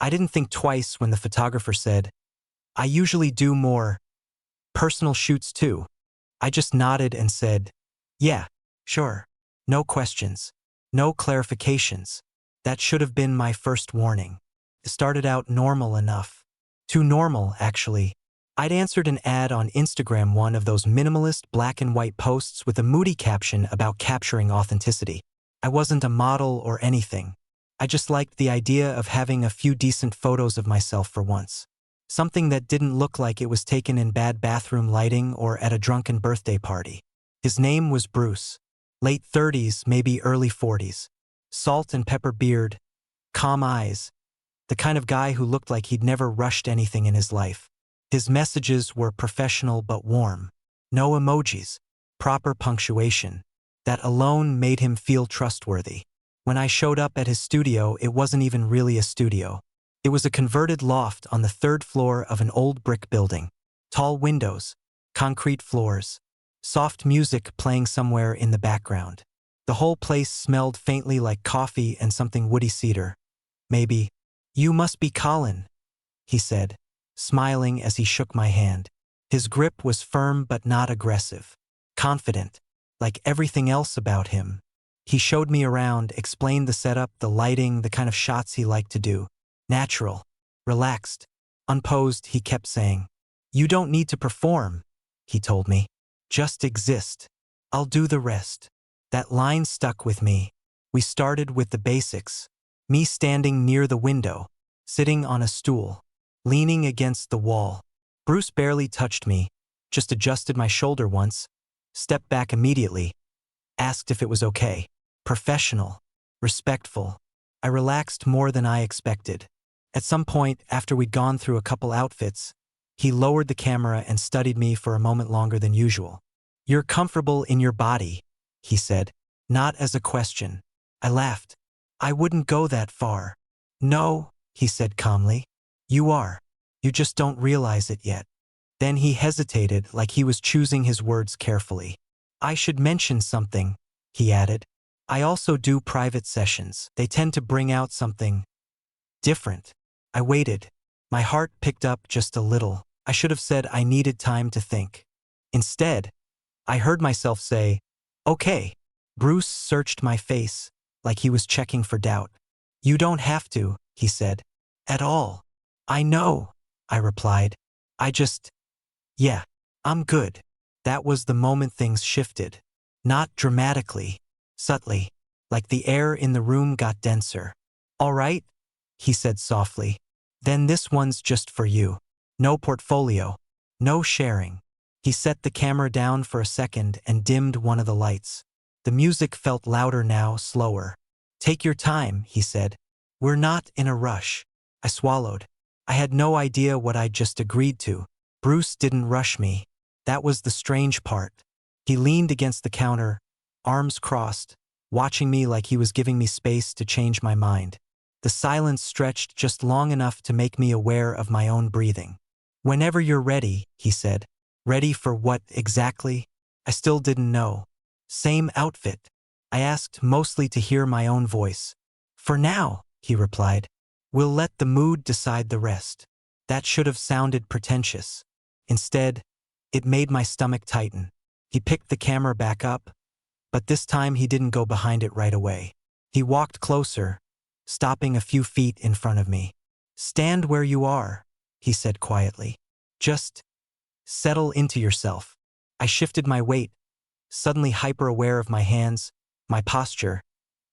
I didn't think twice when the photographer said, "I usually do more personal shoots too." I just nodded and said, "Yeah, sure." No questions. No clarifications. That should have been my first warning. It started out normal enough. Too normal, actually. I'd answered an ad on Instagram, one of those minimalist black and white posts with a moody caption about capturing authenticity. I wasn't a model or anything. I just liked the idea of having a few decent photos of myself for once. Something that didn't look like it was taken in bad bathroom lighting or at a drunken birthday party. His name was Bruce. Late 30s, maybe early 40s. Salt and pepper beard, calm eyes. The kind of guy who looked like he'd never rushed anything in his life. His messages were professional but warm. No emojis. Proper punctuation. That alone made him feel trustworthy. When I showed up at his studio, it wasn't even really a studio. It was a converted loft on the third floor of an old brick building. Tall windows, concrete floors, soft music playing somewhere in the background. The whole place smelled faintly like coffee and something woody cedar. Maybe. "You must be Colin," he said, smiling as he shook my hand. His grip was firm but not aggressive. Confident, like everything else about him. He showed me around, explained the setup, the lighting, the kind of shots he liked to do. Natural, relaxed, unposed, he kept saying. "You don't need to perform," he told me. "Just exist. I'll do the rest." That line stuck with me. We started with the basics. Me standing near the window, sitting on a stool, leaning against the wall. Bruce barely touched me, just adjusted my shoulder once, stepped back immediately, asked if it was okay. Professional, respectful. I relaxed more than I expected. At some point, after we'd gone through a couple outfits, he lowered the camera and studied me for a moment longer than usual. "You're comfortable in your body," he said, not as a question. I laughed. "I wouldn't go that far." "No," he said calmly. "You are. You just don't realize it yet." Then he hesitated, like he was choosing his words carefully. "I should mention something," he added. "I also do private sessions. They tend to bring out something different." I waited. My heart picked up just a little. I should have said I needed time to think. Instead, I heard myself say, "Okay." Bruce searched my face, like he was checking for doubt. "You don't have to," he said. "At all." "I know," I replied. Yeah, I'm good." That was the moment things shifted. Not dramatically, subtly, like the air in the room got denser. "All right," he said softly. "Then this one's just for you. No portfolio. No sharing." He set the camera down for a second and dimmed one of the lights. The music felt louder now, slower. "Take your time," he said. "We're not in a rush." I swallowed. I had no idea what I'd just agreed to. Bruce didn't rush me. That was the strange part. He leaned against the counter, arms crossed, watching me like he was giving me space to change my mind. The silence stretched just long enough to make me aware of my own breathing. "Whenever you're ready," he said. Ready for what exactly? I still didn't know. "Same outfit?" I asked, mostly to hear my own voice. "For now," he replied. "We'll let the mood decide the rest." That should have sounded pretentious. Instead, it made my stomach tighten. He picked the camera back up, but this time he didn't go behind it right away. He walked closer, stopping a few feet in front of me. "Stand where you are," he said quietly. "Just settle into yourself." I shifted my weight, suddenly hyper-aware of my hands, my posture,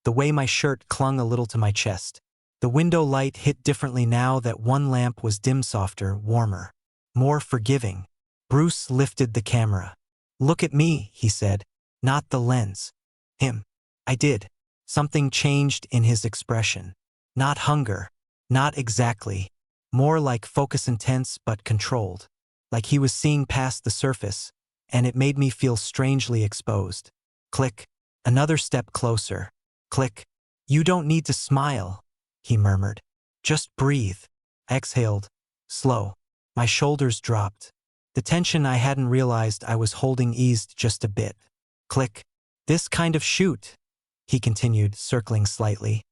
the way my shirt clung a little to my chest. The window light hit differently now that one lamp was dim, softer, warmer, more forgiving. Bruce lifted the camera. "Look at me," he said, "not the lens." Him. I did. Something changed in his expression. Not hunger. Not exactly. More like focus, intense but controlled. Like he was seeing past the surface, and it made me feel strangely exposed. Click. Another step closer. Click. "You don't need to smile," he murmured. "Just breathe." I exhaled. Slow. My shoulders dropped. The tension I hadn't realized I was holding eased just a bit. Click. "This kind of shoot," he continued, circling slightly,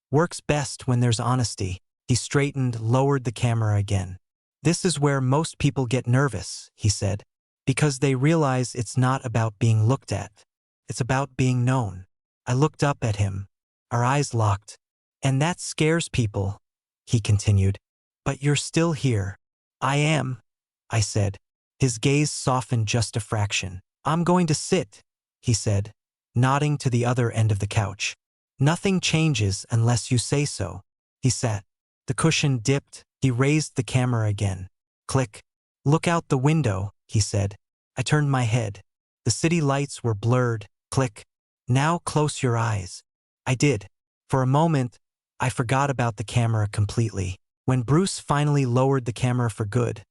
"works best when there's honesty. He straightened, lowered the camera again. "This is where most people get nervous," he said, "because they realize it's not about being looked at. It's about being known." I looked up at him. Our eyes locked. "And that scares people," he continued. "But you're still here." "I am," I said. His gaze softened just a fraction. "I'm going to sit," he said, nodding to the other end of the couch. "Nothing changes unless you say so." He sat. The cushion dipped. He raised the camera again. Click. "Look out the window," he said. I turned my head. The city lights were blurred. Click. "Now close your eyes." I did. For a moment, I forgot about the camera completely. When Bruce finally lowered the camera for good,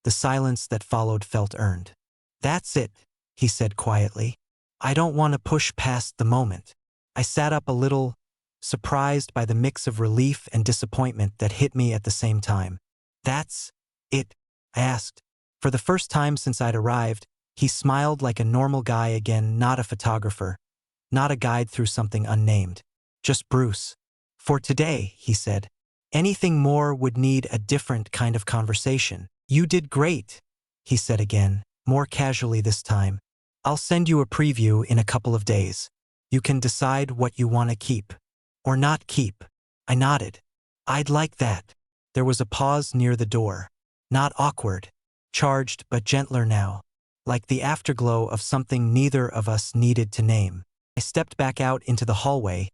the silence that followed felt earned. "That's it," he said quietly. "I don't want to push past the moment." I sat up a little, surprised by the mix of relief and disappointment that hit me at the same time. "That's it?" I asked. For the first time since I'd arrived, he smiled like a normal guy again, not a photographer, not a guide through something unnamed. Just Bruce. "For today," he said. "Anything more would need a different kind of conversation." "You did great," he said again, more casually this time. "I'll send you a preview in a couple of days. You can decide what you want to keep or not keep." I nodded. "I'd like that." There was a pause near the door. Not awkward, charged but gentler now, like the afterglow of something neither of us needed to name. I stepped back out into the hallway.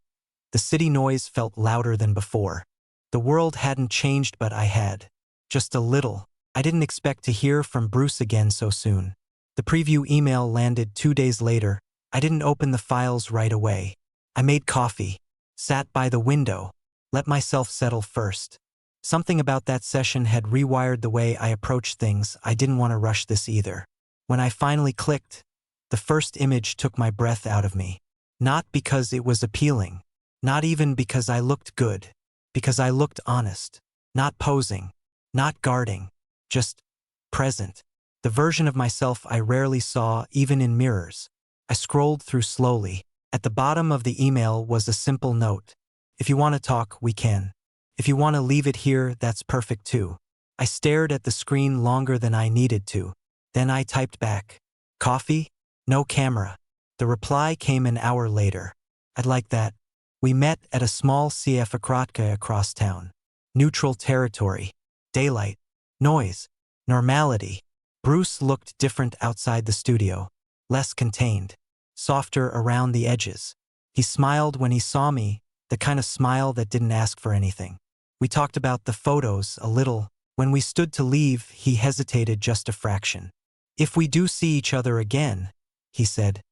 The city noise felt louder than before. The world hadn't changed, but I had. Just a little. I didn't expect to hear from Bruce again so soon. The preview email landed 2 days later. I didn't open the files right away. I made coffee, sat by the window, let myself settle first. Something about that session had rewired the way I approached things. I didn't want to rush this either. When I finally clicked, the first image took my breath out of me. Not because it was appealing, not even because I looked good, because I looked honest, not posing, not guarding, just present. The version of myself I rarely saw, even in mirrors. I scrolled through slowly. At the bottom of the email was a simple note. "If you want to talk, we can. If you want to leave it here, that's perfect too." I stared at the screen longer than I needed to. Then I typed back, "Coffee? No camera." The reply came an hour later. "I'd like that. We met at a small CF Akrotka across town. Neutral territory. Daylight. Noise. Normality." Bruce looked different outside the studio. Less contained. Softer around the edges. He smiled when he saw me, the kind of smile that didn't ask for anything. We talked about the photos a little. When we stood to leave, he hesitated just a fraction. "If we do see each other again," he said,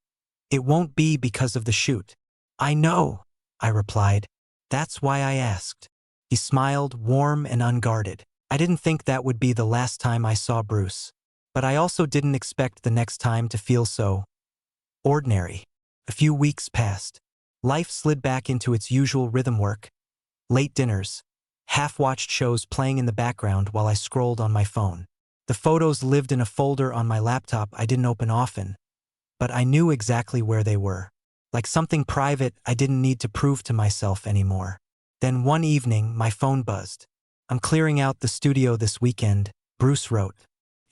"it won't be because of the shoot." "I know," I replied. "That's why I asked." He smiled, warm and unguarded. I didn't think that would be the last time I saw Bruce. But I also didn't expect the next time to feel so ordinary. A few weeks passed. Life slid back into its usual rhythm: work, late dinners, half-watched shows playing in the background while I scrolled on my phone. The photos lived in a folder on my laptop I didn't open often, but I knew exactly where they were. Like something private I didn't need to prove to myself anymore. Then one evening, my phone buzzed. "I'm clearing out the studio this weekend," Bruce wrote.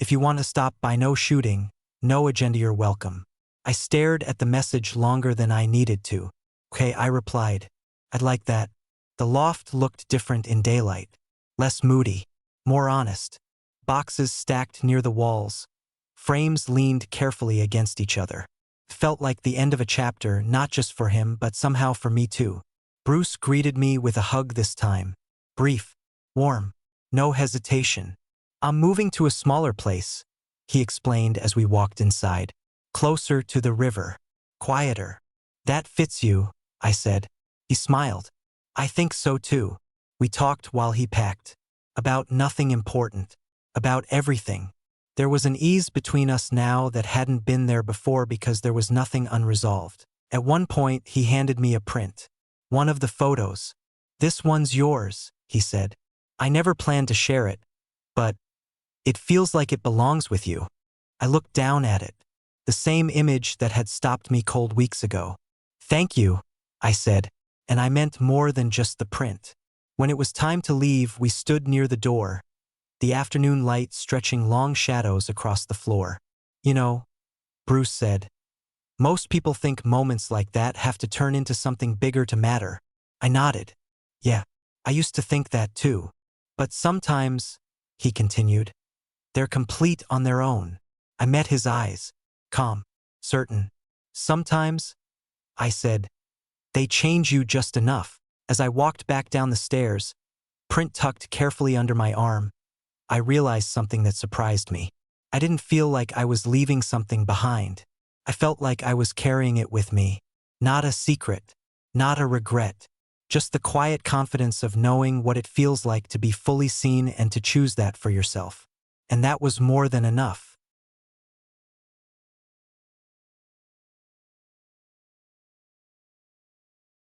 "If you want to stop by, no shooting, no agenda, you're welcome." I stared at the message longer than I needed to. "Okay," I replied. "I'd like that." The loft looked different in daylight. Less moody, more honest. Boxes stacked near the walls. Frames leaned carefully against each other. It felt like the end of a chapter, not just for him, but somehow for me too. Bruce greeted me with a hug this time. Brief, warm, no hesitation. "I'm moving to a smaller place," he explained as we walked inside. "Closer to the river. Quieter." "That fits you," I said. He smiled. "I think so too." We talked while he packed. About nothing important. About everything. There was an ease between us now that hadn't been there before because there was nothing unresolved. At one point, he handed me a print. One of the photos. "This one's yours," he said. "I never planned to share it, but it feels like it belongs with you." I looked down at it. The same image that had stopped me cold weeks ago. "Thank you," I said, and I meant more than just the print. When it was time to leave, we stood near the door, the afternoon light stretching long shadows across the floor. You know, Bruce said, most people think moments like that have to turn into something bigger to matter. I nodded. Yeah, I used to think that too. But sometimes, he continued, they're complete on their own. I met his eyes, calm, certain. Sometimes, I said, they change you just enough. As I walked back down the stairs, print tucked carefully under my arm, I realized something that surprised me. I didn't feel like I was leaving something behind. I felt like I was carrying it with me. Not a secret, not a regret, just the quiet confidence of knowing what it feels like to be fully seen and to choose that for yourself. And that was more than enough.